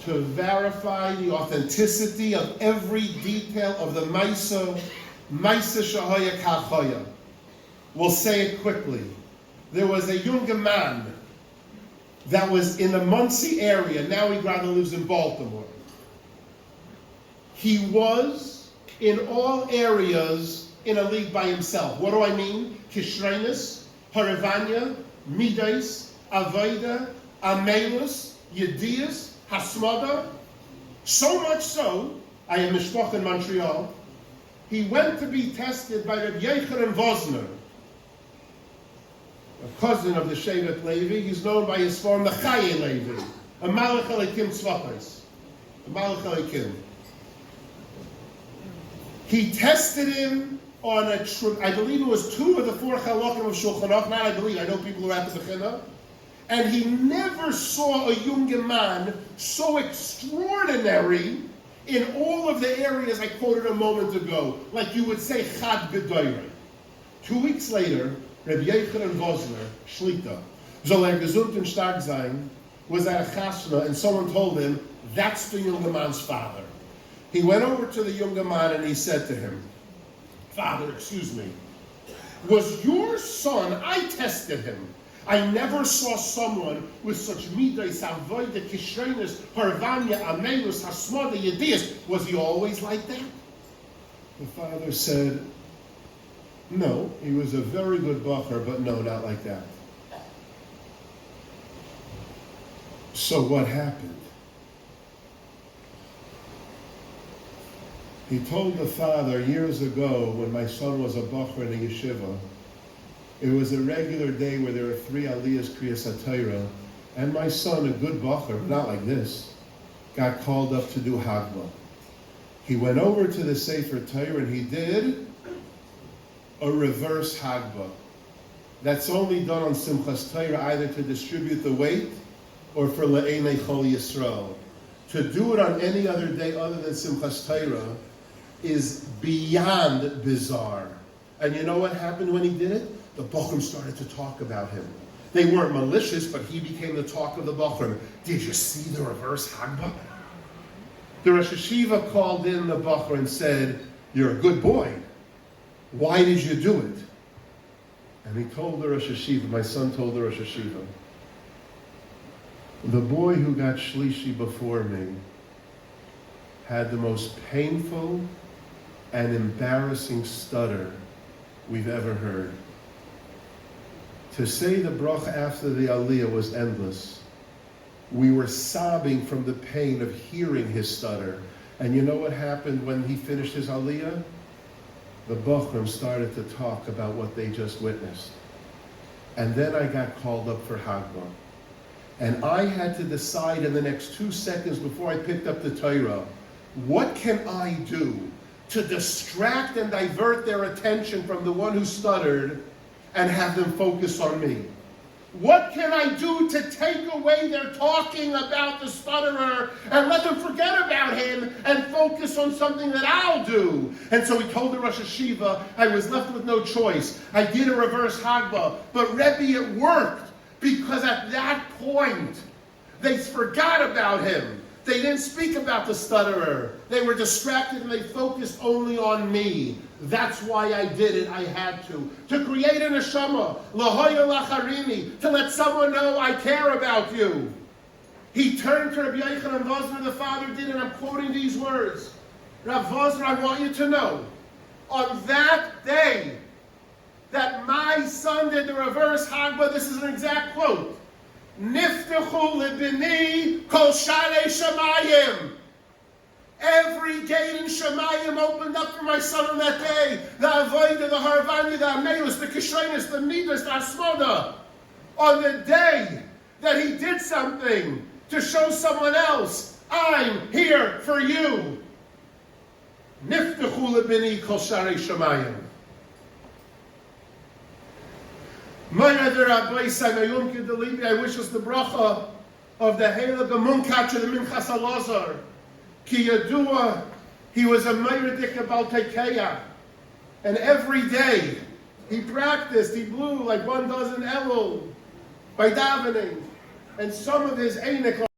to verify the authenticity of every detail of the Maisa Shahaya Kachaya. We'll say it quickly. There was a younger man that was in the Muncie area. Now he rather lives in Baltimore. He was in all areas in a league by himself. What do I mean? Kishrenis, Haravanya, Midas, Avoda, Amelus, Yedias, Hasmada. So much so, I am Mishpach in Montreal. He went to be tested by Rabbi Yechanan Vosner, a cousin of the Shevet Levi. He's known by his form, the Chaye Levi, a Malach Elikim Tzvachos, a Malach Elikim. He tested him on I believe it was 2 of the 4 halakim of Shulchan Aruch. Not I believe, I know people who are at the Bechina. And he never saw a younger man so extraordinary in all of the areas I quoted a moment ago. Like you would say, Chad Gedoyre. 2 weeks later, Rabbi Yechanan Vosner, Shlita, soll gesund und stark sein, was at a chasna, and someone told him, that's the younger man's father. He went over to the younger man and he said to him, Father, excuse me, was your son, I tested him. I never saw someone with such midas, avoida, kishrenis, harvanya, amelus, hasmada, yedias. Was he always like that? The father said, no, he was a very good bacher, but no, not like that. So what happened? He told the father years ago when my son was a bacher in a yeshiva, it was a regular day where there were 3 aliyahs kriyas HaTorah, and my son, a good bacher, but not like this, got called up to do Hagba. He went over to the Sefer Torah and he did a reverse Hagba. That's only done on Simchas Torah, either to distribute the weight or for Le'enei Chol Yisrael. To do it on any other day other than Simchas Torah is beyond bizarre. And you know what happened when he did it? The Bochum started to talk about him. They weren't malicious, but he became the talk of the Bochum. Did you see the reverse Hagba? The Rosh Hashiva called in the Bochum and said, you're a good boy. Why did you do it? And he told the Rosh Hashiva, my son told the Rosh Hashiva, the boy who got Shlishi before me had the most painful and embarrassing stutter we've ever heard. To say the bracha after the aliyah was endless. We were sobbing from the pain of hearing his stutter. And you know what happened when he finished his aliyah? The Bochum started to talk about what they just witnessed. And then I got called up for Hagba. And I had to decide in the next 2 seconds before I picked up the Torah, what can I do to distract and divert their attention from the one who stuttered and have them focus on me? What can I do to take away their talking about the stutterer and let them forget about him and focus on something that I'll do? And so he told the Rosh Hashiva, I was left with no choice. I did a reverse Hagba, but Rebbe, it worked, because at that point, they forgot about him. They didn't speak about the stutterer. They were distracted and they focused only on me. That's why I did it. I had to create an neshama, lahoya lacharini, to let someone know I care about you. He turned to Rabbi Yechanan Vosner, the father did, and I'm quoting these words. Rav Vosner, I want you to know, on that day that my son did the reverse Hagba, this is an exact quote. Niftechu lebini kol sharei shamayim. Every gate in Shemayim opened up for my son on that day. The Avodah, the Harvanya, the Amelus, the Kishrenis, the Midas, the Asmoda. On the day that he did something to show someone else, I'm here for you. Niftechu lebini kol sharei shamayim. I wish us the bracha of the Heilige Munkatcher, the Minchas Alazar. Ki Yadua, he was a Meiredik Baltekeya. And every day, he practiced, he blew like one does in Elul, by davening. And some of his Einik